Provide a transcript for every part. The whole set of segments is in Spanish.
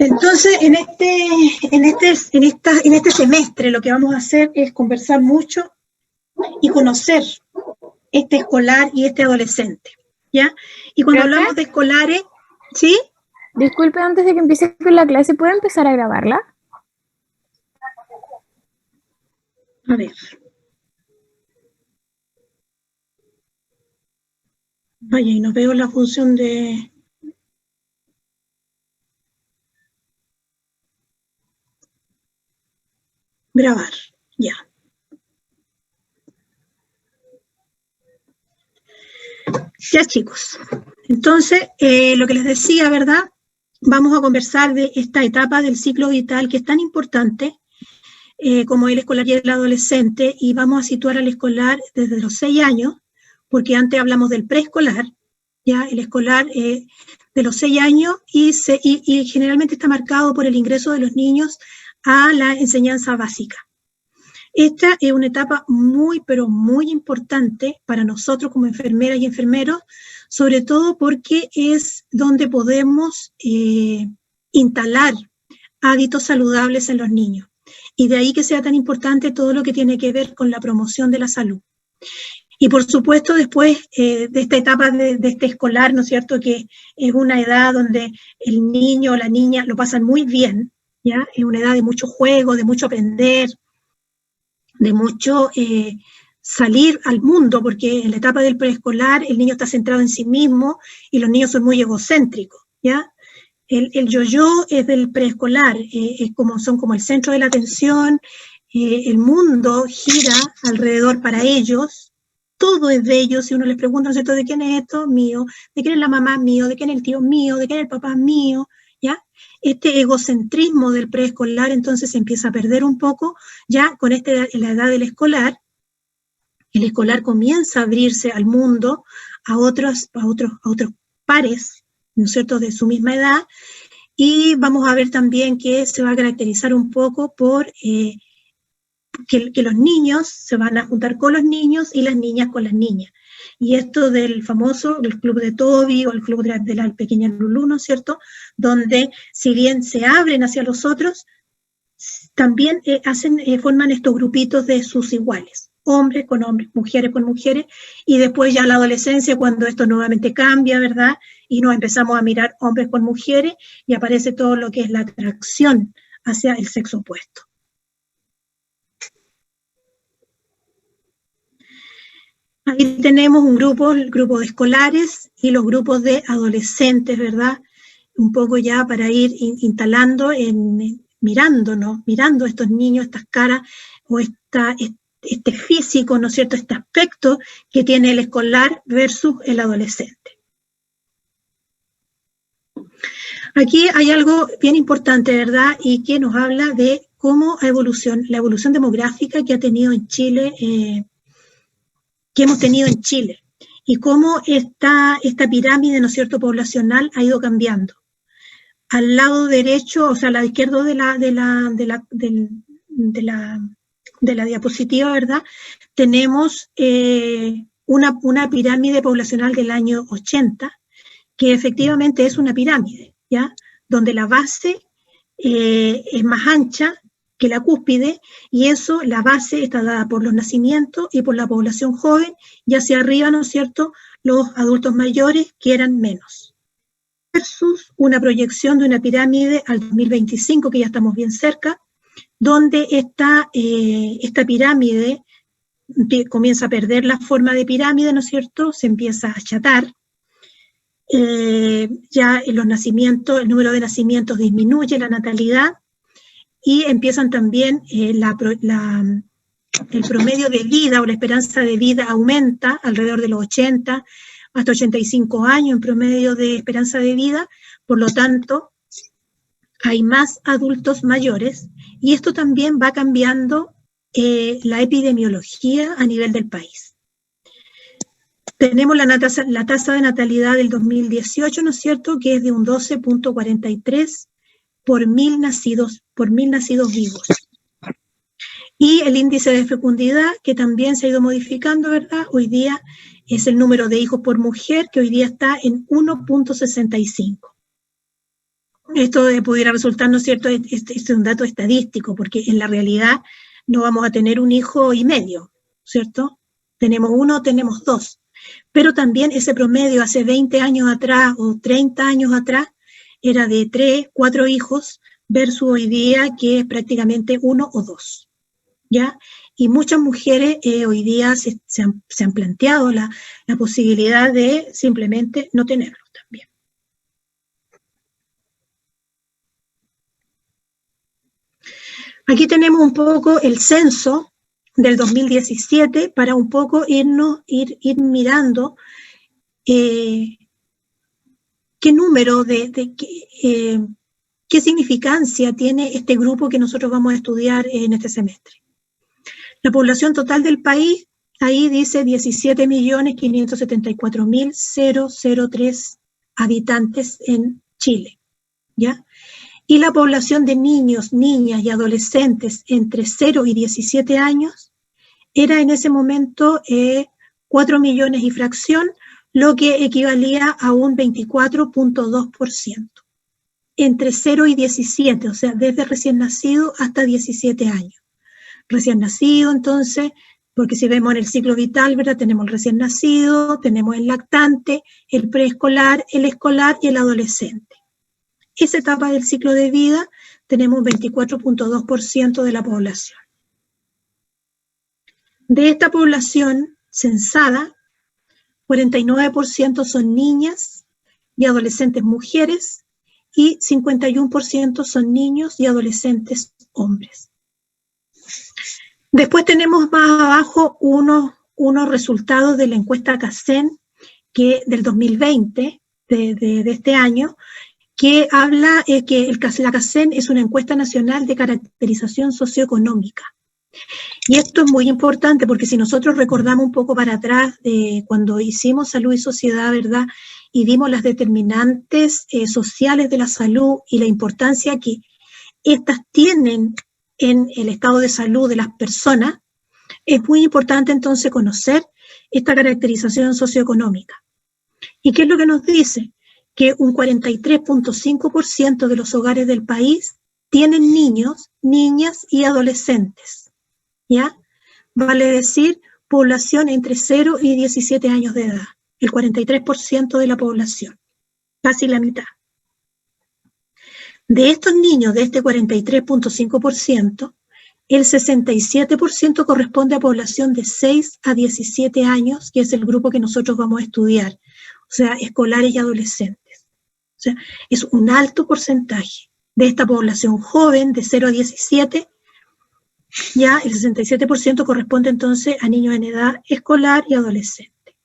Entonces, en este semestre lo que vamos a hacer es conversar mucho y conocer este escolar y este adolescente, ¿ya? Y cuando hablamos de escolares, ¿sí? Disculpe, antes de que empiece con la clase, ¿puedo empezar a grabarla? A ver. Vaya, y no veo la función de... grabar, ya. Ya, chicos. Entonces, lo que les decía, ¿verdad? Vamos a conversar de esta etapa del ciclo vital que es tan importante como el escolar y el adolescente, y vamos a situar al escolar desde los 6 años, porque antes hablamos del preescolar, ya el escolar de los 6 años, y generalmente está marcado por el ingreso de los niños a la enseñanza básica. Esta es una etapa muy, pero muy importante para nosotros como enfermeras y enfermeros, sobre todo porque es donde podemos instalar hábitos saludables en los niños. Y de ahí que sea tan importante todo lo que tiene que ver con la promoción de la salud. Y por supuesto después de esta etapa de este escolar, ¿no es cierto?, que es una edad donde el niño o la niña lo pasan muy bien, ¿ya? Es una edad de mucho juego, de mucho aprender, de mucho salir al mundo, porque en la etapa del preescolar el niño está centrado en sí mismo y los niños son muy egocéntricos, ¿ya? El yo-yo es del preescolar, son como el centro de la atención, el mundo gira alrededor para ellos, todo es de ellos. Si uno les pregunta, ¿no es cierto?, ¿de quién es esto? Mío. ¿De quién es la mamá? Mío. ¿De quién es el tío? Mío. ¿De quién es el papá? Mío. ¿Ya? Este egocentrismo del preescolar entonces se empieza a perder un poco, ya con en la edad del escolar. El escolar comienza a abrirse al mundo, a otros pares, ¿no es cierto?, de su misma edad, y vamos a ver también que se va a caracterizar un poco por que los niños se van a juntar con los niños y las niñas con las niñas. Y esto del famoso, el club de Toby o el club de la pequeña Lulú, ¿no es cierto?, donde si bien se abren hacia los otros, también forman estos grupitos de sus iguales. Hombres con hombres, mujeres con mujeres, y después ya la adolescencia, cuando esto nuevamente cambia, ¿verdad? Y nos empezamos a mirar hombres con mujeres y aparece todo lo que es la atracción hacia el sexo opuesto. Ahí tenemos el grupo de escolares y los grupos de adolescentes, ¿verdad? Un poco ya para ir instalando, mirando a estos niños, estas caras, o este físico, ¿no es cierto?, este aspecto que tiene el escolar versus el adolescente. Aquí hay algo bien importante, ¿verdad?, y que nos habla de cómo la evolución demográfica que ha tenido en Chile, que hemos tenido en Chile, y cómo esta pirámide, ¿no es cierto?, poblacional ha ido cambiando. Al lado derecho, o sea, al lado izquierdo de la diapositiva, ¿verdad?, tenemos una pirámide poblacional del año 80, que efectivamente es una pirámide, ¿ya?, donde la base es más ancha que la cúspide, y eso, la base está dada por los nacimientos y por la población joven, y hacia arriba, ¿no es cierto?, los adultos mayores, que eran menos. Versus una proyección de una pirámide al 2025, que ya estamos bien cerca, donde esta pirámide comienza a perder la forma de pirámide, ¿no es cierto?, se empieza a achatar. Ya en los nacimientos, el número de nacimientos disminuye, la natalidad, y empiezan también el promedio de vida o la esperanza de vida aumenta alrededor de los 80 hasta 85 años en promedio de esperanza de vida. Por lo tanto, hay más adultos mayores, y esto también va cambiando la epidemiología a nivel del país. Tenemos la tasa de natalidad del 2018, ¿no es cierto?, que es de un 12.43 por mil nacidos vivos. Y el índice de fecundidad, que también se ha ido modificando, ¿verdad? Hoy día es el número de hijos por mujer, que hoy día está en 1.65. Esto pudiera resultar, ¿no es cierto?, este es un dato estadístico, porque en la realidad no vamos a tener un hijo y medio, ¿cierto? Tenemos uno, tenemos dos. Pero también ese promedio hace 20 años atrás o 30 años atrás era de 3, 4 hijos versus hoy día que es prácticamente 1 o 2, ¿ya? Y muchas mujeres hoy día se han planteado la posibilidad de simplemente no tenerlo también. Aquí tenemos un poco el censo del 2017 para un poco ir mirando qué número qué significancia tiene este grupo que nosotros vamos a estudiar en este semestre. La población total del país, ahí dice 17.574.003 habitantes en Chile, ¿ya? Y la población de niños, niñas y adolescentes entre 0 y 17 años era en ese momento 4 millones y fracción, lo que equivalía a un 24.2%. Entre 0 y 17, o sea, desde recién nacido hasta 17 años. Recién nacido, entonces, porque si vemos en el ciclo vital, ¿verdad? Tenemos el recién nacido, tenemos el lactante, el preescolar, el escolar y el adolescente. Esa etapa del ciclo de vida tenemos 24.2% de la población. De esta población censada, 49% son niñas y adolescentes mujeres y 51% son niños y adolescentes hombres. Después tenemos más abajo unos resultados de la encuesta CACEN del 2020, de este año, que habla que la CACEN es una encuesta nacional de caracterización socioeconómica. Y esto es muy importante porque si nosotros recordamos un poco para atrás de cuando hicimos Salud y Sociedad, ¿verdad? Y vimos las determinantes sociales de la salud y la importancia que estas tienen en el estado de salud de las personas, es muy importante entonces conocer esta caracterización socioeconómica. ¿Y qué es lo que nos dice? Que un 43.5% de los hogares del país tienen niños, niñas y adolescentes, ¿ya? Vale decir, población entre 0 y 17 años de edad, el 43% de la población, casi la mitad. De estos niños, de este 43.5%, el 67% corresponde a población de 6 a 17 años, que es el grupo que nosotros vamos a estudiar, o sea, escolares y adolescentes. O sea, es un alto porcentaje de esta población joven de 0 a 17, ya el 67% corresponde entonces a niños en edad escolar y adolescente.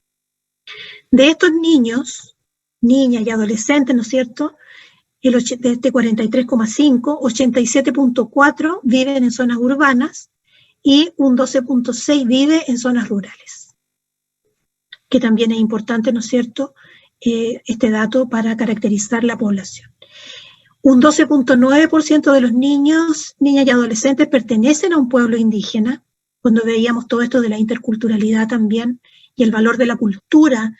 De estos niños, niñas y adolescentes, ¿no es cierto?, de este 43,5, 87,4 viven en zonas urbanas y un 12,6 vive en zonas rurales. Que también es importante, ¿no es cierto?, este dato para caracterizar la población. Un 12,9% de los niños, niñas y adolescentes pertenecen a un pueblo indígena, cuando veíamos todo esto de la interculturalidad también, y el valor de la cultura,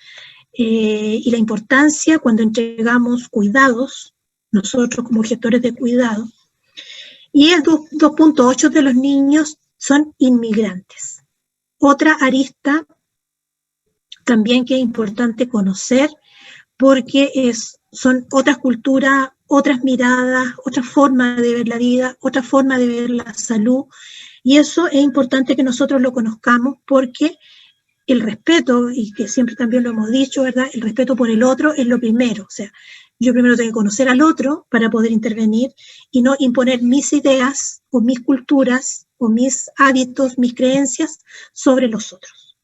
y la importancia cuando entregamos cuidados, nosotros como gestores de cuidado, y el 2,8% de los niños son inmigrantes. Otra arista también que es importante conocer, porque son otras culturas, otras miradas, otra forma de ver la vida, otra forma de ver la salud, y eso es importante que nosotros lo conozcamos porque el respeto, y que siempre también lo hemos dicho, ¿verdad? El respeto por el otro es lo primero, o sea, yo primero tengo que conocer al otro para poder intervenir y no imponer mis ideas o mis culturas o mis hábitos, mis creencias sobre los otros.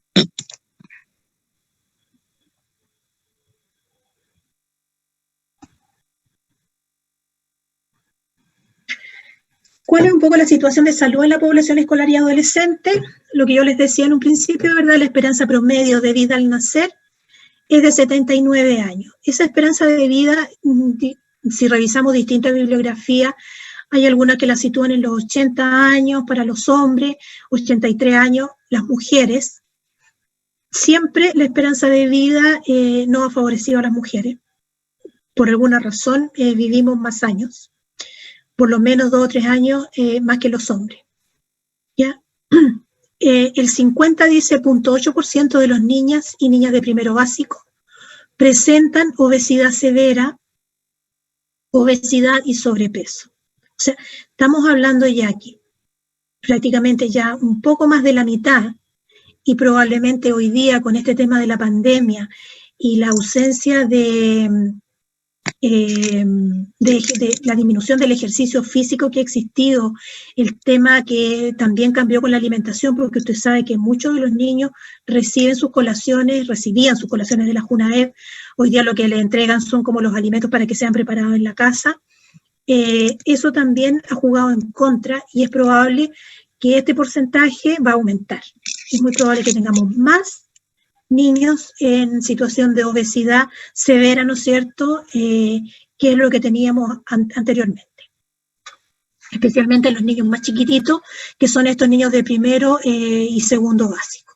¿Cuál es un poco la situación de salud en la población escolar y adolescente? Lo que yo les decía en un principio, ¿verdad? La esperanza promedio de vida al nacer es de 79 años. Esa esperanza de vida, si revisamos distintas bibliografías, hay algunas que la sitúan en los 80 años para los hombres, 83 años las mujeres. Siempre la esperanza de vida no ha favorecido a las mujeres. por alguna razón vivimos más años, por lo menos 2 o 3 años más que los hombres. ¿Ya? El 50, dice, 0.8% de los niñas y niñas de primero básico presentan obesidad severa, obesidad y sobrepeso. O sea, estamos hablando ya aquí, prácticamente ya un poco más de la mitad, y probablemente hoy día con este tema de la pandemia y la ausencia de la disminución del ejercicio físico que ha existido, el tema que también cambió con la alimentación, porque usted sabe que muchos de los niños recibían sus colaciones de la JUNAEP, hoy día lo que le entregan son como los alimentos para que sean preparados en la casa. Eso también ha jugado en contra y es probable que este porcentaje va a aumentar. Es muy probable que tengamos más niños en situación de obesidad severa, ¿no es cierto?, que es lo que teníamos anteriormente. Especialmente los niños más chiquititos, que son estos niños de primero y segundo básico.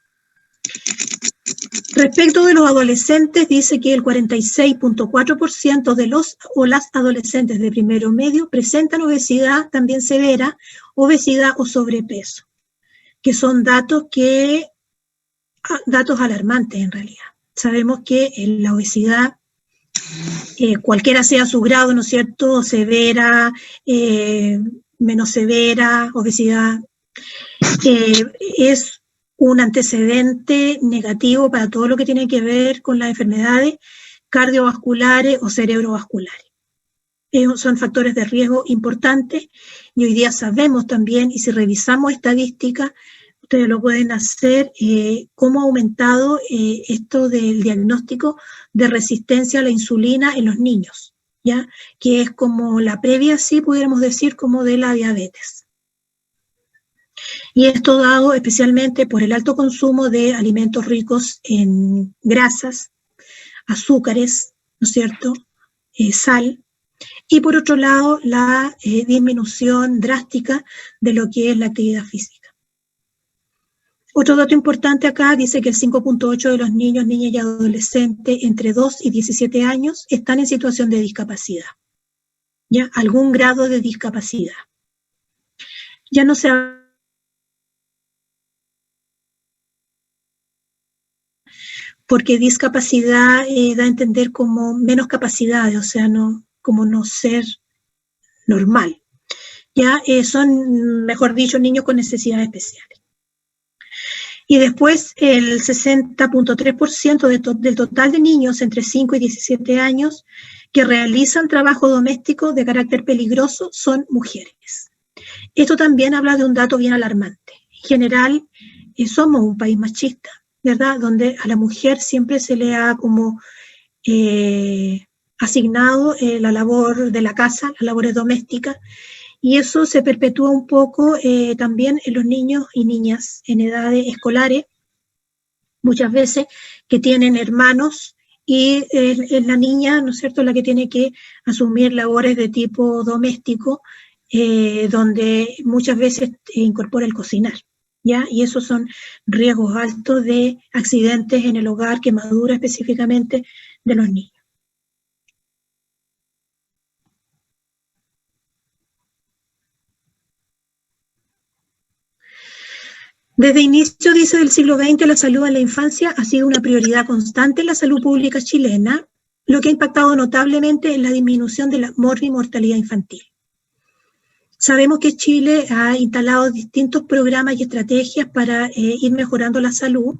Respecto de los adolescentes, dice que el 46.4% de los o las adolescentes de primero medio presentan obesidad también severa, obesidad o sobrepeso, que son datos alarmantes en realidad. Sabemos que la obesidad, cualquiera sea su grado, ¿no es cierto?, severa, menos severa, obesidad, es un antecedente negativo para todo lo que tiene que ver con las enfermedades cardiovasculares o cerebrovasculares. Son factores de riesgo importantes y hoy día sabemos también, y si revisamos estadísticas, ustedes lo pueden hacer, cómo ha aumentado esto del diagnóstico de resistencia a la insulina en los niños, ¿ya? Que es como la previa, sí pudiéramos decir, como de la diabetes. Y esto dado especialmente por el alto consumo de alimentos ricos en grasas, azúcares, ¿no es cierto?, sal, y por otro lado la disminución drástica de lo que es la actividad física. Otro dato importante acá dice que el 5.8% de los niños, niñas y adolescentes entre 2 y 17 años están en situación de discapacidad, ¿ya? Algún grado de discapacidad. Ya no se habla porque discapacidad da a entender como menos capacidades, o sea, no, como no ser normal. Ya son, mejor dicho, niños con necesidades especiales. Y después el 60.3% del total de niños entre 5 y 17 años que realizan trabajo doméstico de carácter peligroso son mujeres. Esto también habla de un dato bien alarmante. En general, somos un país machista, ¿verdad?, donde a la mujer siempre se le ha como asignado la labor de la casa, las labores domésticas, y eso se perpetúa un poco también en los niños y niñas en edades escolares, muchas veces que tienen hermanos, y es la niña, ¿no es cierto?, la que tiene que asumir labores de tipo doméstico, donde muchas veces incorpora el cocinar, ¿ya? Y esos son riesgos altos de accidentes en el hogar, quemadura específicamente de los niños. Desde inicio, dice, del siglo XX, la salud en la infancia ha sido una prioridad constante en la salud pública chilena, lo que ha impactado notablemente en la disminución de la mortalidad infantil. Sabemos que Chile ha instalado distintos programas y estrategias para ir mejorando la salud,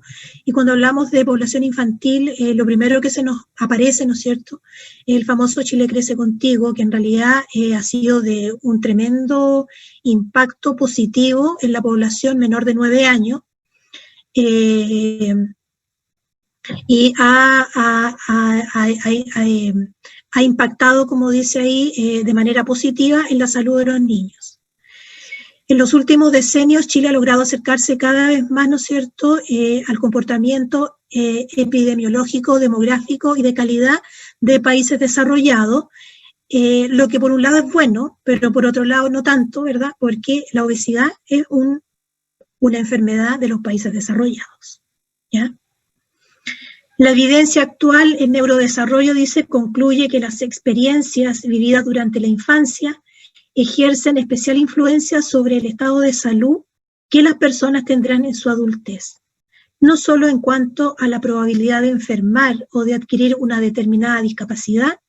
y cuando hablamos de población infantil, lo primero que se nos aparece, ¿no es cierto?, el famoso Chile Crece Contigo, que en realidad ha sido de un tremendo impacto positivo en la población menor de 9 años, y ha impactado, como dice ahí, de manera positiva en la salud de los niños. En los últimos decenios, Chile ha logrado acercarse cada vez más, ¿no es cierto?, al comportamiento epidemiológico, demográfico y de calidad de países desarrollados, lo que por un lado es bueno, pero por otro lado no tanto, ¿verdad?, porque la obesidad es una enfermedad de los países desarrollados, ¿ya? La evidencia actual en neurodesarrollo, dice, concluye que las experiencias vividas durante la infancia ejercen especial influencia sobre el estado de salud que las personas tendrán en su adultez, no solo en cuanto a la probabilidad de enfermar o de adquirir una determinada discapacidad,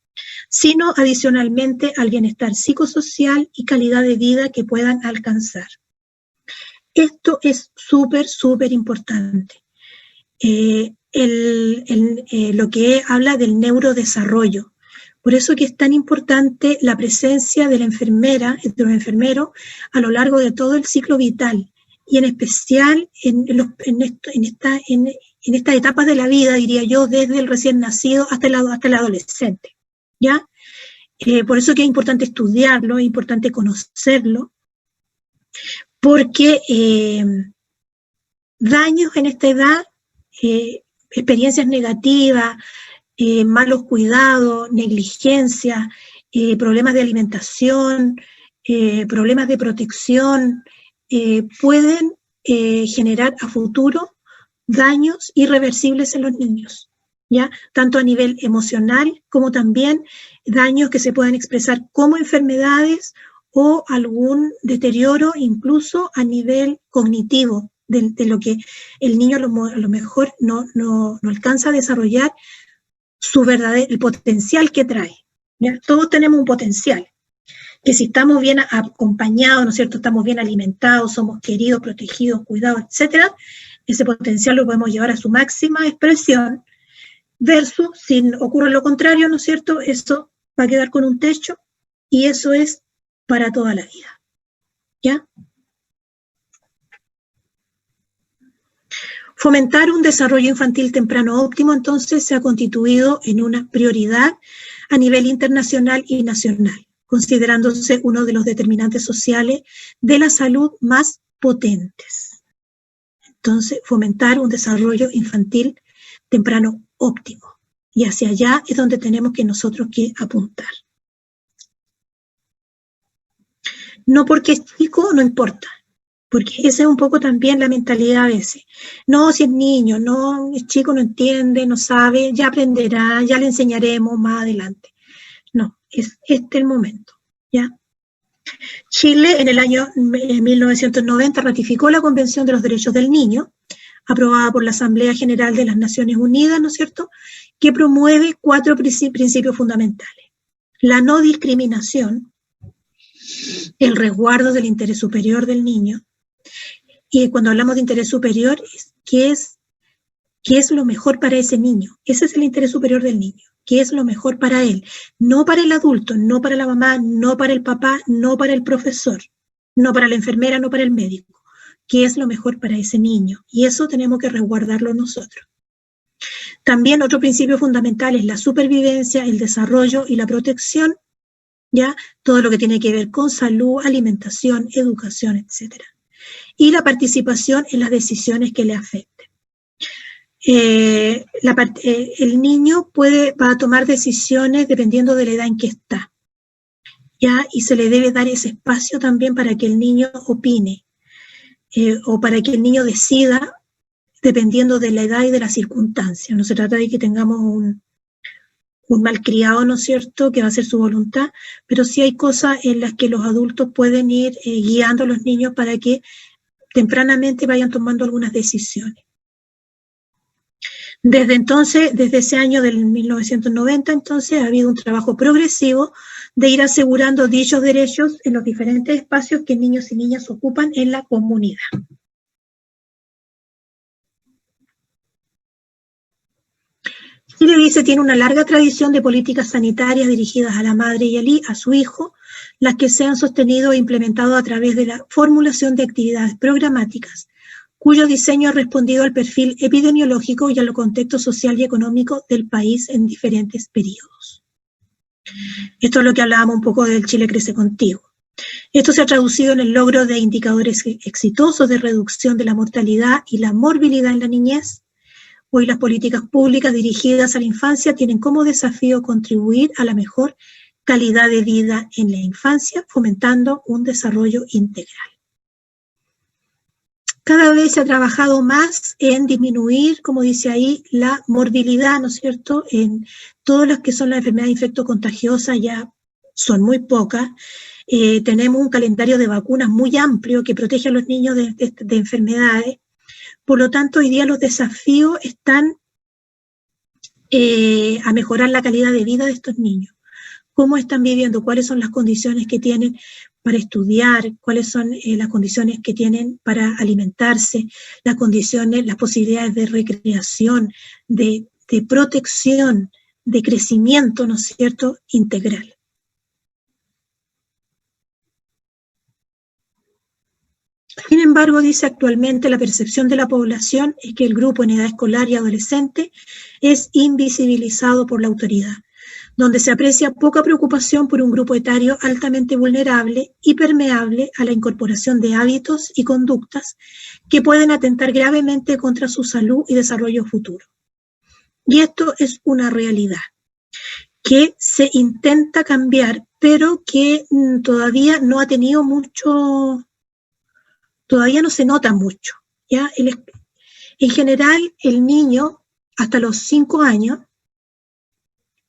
sino adicionalmente al bienestar psicosocial y calidad de vida que puedan alcanzar. Esto es súper importante. Lo que habla del neurodesarrollo. Por eso que es tan importante la presencia de la enfermera, de los enfermeros, a lo largo de todo el ciclo vital, y en especial en estas etapas de la vida, diría yo, desde el recién nacido hasta el adolescente, ¿ya? Por eso que es importante estudiarlo, es importante conocerlo, porque daños en esta edad, experiencias negativas, malos cuidados, negligencia, problemas de alimentación, problemas de protección, pueden generar a futuro daños irreversibles en los niños, ¿ya? Tanto a nivel emocional como también daños que se pueden expresar como enfermedades o algún deterioro incluso a nivel cognitivo, de lo que el niño a lo mejor no alcanza a desarrollar el potencial que trae, ¿ya? Todos tenemos un potencial, que si estamos bien acompañados, ¿no es cierto?, estamos bien alimentados, somos queridos, protegidos, cuidados, etcétera, ese potencial lo podemos llevar a su máxima expresión, versus si ocurre lo contrario, ¿no es cierto?, eso va a quedar con un techo y eso es para toda la vida, ¿ya? Fomentar un desarrollo infantil temprano óptimo, entonces, se ha constituido en una prioridad a nivel internacional y nacional, considerándose uno de los determinantes sociales de la salud más potentes. Entonces, fomentar un desarrollo infantil temprano óptimo. Y hacia allá es donde tenemos que nosotros que apuntar. No porque es chico, no importa. Porque esa es un poco también la mentalidad a veces. No, si es niño, no, es chico, no entiende, no sabe, ya aprenderá, ya le enseñaremos más adelante. No, es el momento, ¿ya? Chile en el año 1990 ratificó la Convención de los Derechos del Niño, aprobada por la Asamblea General de las Naciones Unidas, ¿no es cierto?, que promueve 4 principios fundamentales. La no discriminación, el resguardo del interés superior del niño, y cuando hablamos de interés superior, ¿qué es lo mejor para ese niño? Ese es el interés superior del niño. ¿Qué es lo mejor para él? No para el adulto, no para la mamá, no para el papá, no para el profesor, no para la enfermera, no para el médico. ¿Qué es lo mejor para ese niño? Y eso tenemos que resguardarlo nosotros. También otro principio fundamental es la supervivencia, el desarrollo y la protección, ¿ya? Todo lo que tiene que ver con salud, alimentación, educación, etc. Y la participación en las decisiones que le afecten. El niño va a tomar decisiones dependiendo de la edad en que está, ¿ya? Y se le debe dar ese espacio también para que el niño opine, o para que el niño decida dependiendo de la edad y de las circunstancias. No se trata de que tengamos un malcriado, ¿no es cierto?, que va a hacer su voluntad, pero sí hay cosas en las que los adultos pueden ir guiando a los niños para que tempranamente vayan tomando algunas decisiones. Desde entonces, desde ese año del 1990, entonces, ha habido un trabajo progresivo de ir asegurando dichos derechos en los diferentes espacios que niños y niñas ocupan en la comunidad. Chile, dice, tiene una larga tradición de políticas sanitarias dirigidas a la madre y a su hijo, las que se han sostenido e implementado a través de la formulación de actividades programáticas, cuyo diseño ha respondido al perfil epidemiológico y al contexto social y económico del país en diferentes periodos. Esto es lo que hablábamos un poco del Chile Crece Contigo. Esto se ha traducido en el logro de indicadores exitosos de reducción de la mortalidad y la morbilidad en la niñez. Hoy las políticas públicas dirigidas a la infancia tienen como desafío contribuir a la mejor calidad de vida en la infancia, fomentando un desarrollo integral. Cada vez se ha trabajado más en disminuir, como dice ahí, la morbilidad, ¿no es cierto? En todas las que son las enfermedades infectocontagiosas ya son muy pocas. Tenemos un calendario de vacunas muy amplio que protege a los niños de enfermedades. Por lo tanto, hoy día los desafíos están a mejorar la calidad de vida de estos niños. Cómo están viviendo, cuáles son las condiciones que tienen para estudiar, cuáles son las condiciones que tienen para alimentarse, las condiciones, las posibilidades de recreación, de protección, de crecimiento, ¿no es cierto?, integral. Sin embargo, dice actualmente la percepción de la población es que el grupo en edad escolar y adolescente es invisibilizado por la autoridad, donde se aprecia poca preocupación por un grupo etario altamente vulnerable y permeable a la incorporación de hábitos y conductas que pueden atentar gravemente contra su salud y desarrollo futuro. Y esto es una realidad que se intenta cambiar, pero que todavía no ha tenido mucho, todavía no se nota mucho, ¿ya? En general, el niño hasta los 5 años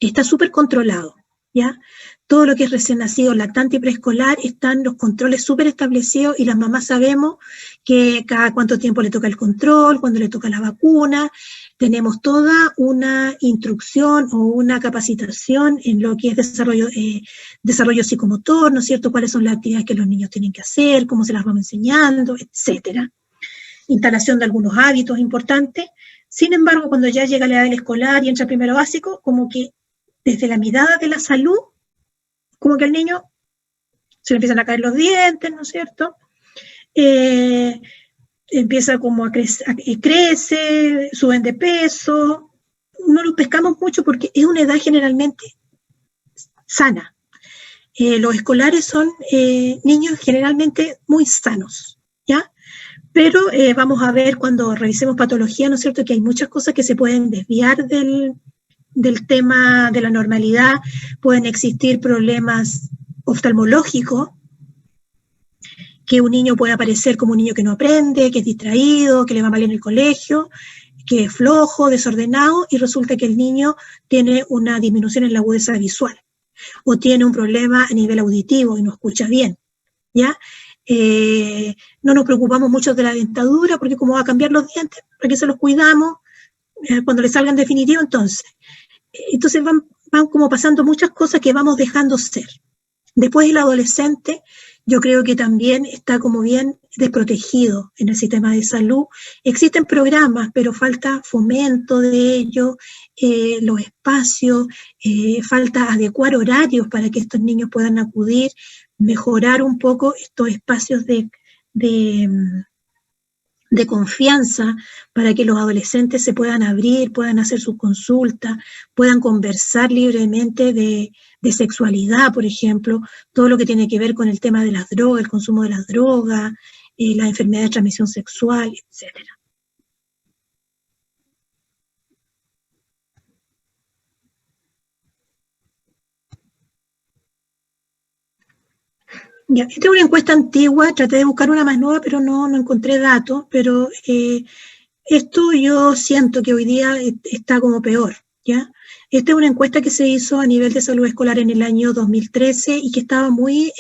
está súper controlado, ¿ya? Todo lo que es recién nacido, lactante y preescolar, están los controles súper establecidos y las mamás sabemos que cada cuánto tiempo le toca el control, cuándo le toca la vacuna. Tenemos toda una instrucción o una capacitación en lo que es desarrollo psicomotor, ¿no es cierto? Cuáles son las actividades que los niños tienen que hacer, cómo se las vamos enseñando, etcétera. Instalación de algunos hábitos importantes. Sin embargo, cuando ya llega la edad del escolar y entra primero básico, como que desde la mirada de la salud, como que al niño se le empiezan a caer los dientes, ¿no es cierto? Empieza como crece, suben de peso. No los pescamos mucho porque es una edad generalmente sana. Los escolares son niños generalmente muy sanos, ¿ya? Pero vamos a ver cuando revisemos patología, ¿no es cierto?, que hay muchas cosas que se pueden desviar del tema de la normalidad. Pueden existir problemas oftalmológicos, que un niño puede aparecer como un niño que no aprende, que es distraído, que le va mal en el colegio, que es flojo, desordenado, y resulta que el niño tiene una disminución en la agudeza visual, o tiene un problema a nivel auditivo y no escucha bien, ¿ya? No nos preocupamos mucho de la dentadura, porque como va a cambiar los dientes, ¿para qué se los cuidamos? Cuando le salgan definitivo, entonces van como pasando muchas cosas que vamos dejando ser. Después el adolescente, yo creo que también está como bien desprotegido en el sistema de salud. Existen programas, pero falta fomento de ellos, los espacios, falta adecuar horarios para que estos niños puedan acudir, mejorar un poco estos espacios de confianza para que los adolescentes se puedan abrir, puedan hacer sus consultas, puedan conversar libremente de sexualidad, por ejemplo, todo lo que tiene que ver con el tema de las drogas, el consumo de las drogas, las enfermedades de transmisión sexual, etc. Ya, esta es una encuesta antigua, traté de buscar una más nueva, pero no encontré datos, pero esto yo siento que hoy día está como peor, ¿ya? Esta es una encuesta que se hizo a nivel de salud escolar en el año 2013 y que estaba muy...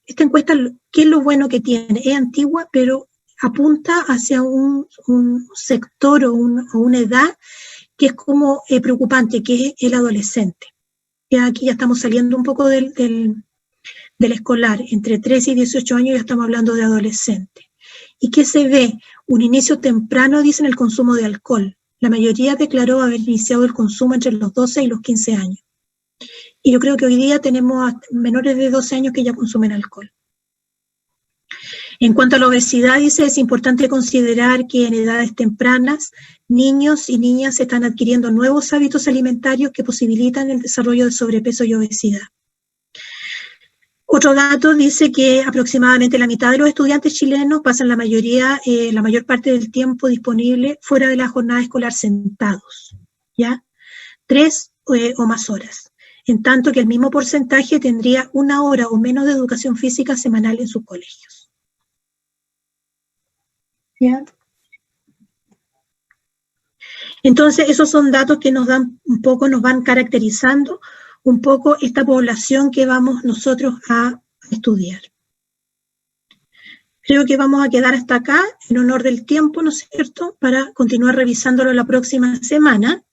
esta encuesta, ¿qué es lo bueno que tiene? Es antigua, pero apunta hacia un sector o una edad que es como preocupante, que es el adolescente. Ya aquí ya estamos saliendo un poco del escolar, entre 13 y 18 años ya estamos hablando de adolescente. ¿Y qué se ve? Un inicio temprano, dicen, el consumo de alcohol. La mayoría declaró haber iniciado el consumo entre los 12 y los 15 años. Y yo creo que hoy día tenemos menores de 12 años que ya consumen alcohol. En cuanto a la obesidad, dice, es importante considerar que en edades tempranas, niños y niñas están adquiriendo nuevos hábitos alimentarios que posibilitan el desarrollo de sobrepeso y obesidad. Otro dato dice que aproximadamente la mitad de los estudiantes chilenos pasan la mayor parte del tiempo disponible fuera de la jornada escolar sentados, ¿ya? 3 o más horas, en tanto que el mismo porcentaje tendría 1 hora o menos de educación física semanal en sus colegios. ¿Ya? Entonces, esos son datos que nos dan un poco, nos van caracterizando un poco esta población que vamos nosotros a estudiar. Creo que vamos a quedar hasta acá, en honor del tiempo, ¿no es cierto?, para continuar revisándolo la próxima semana.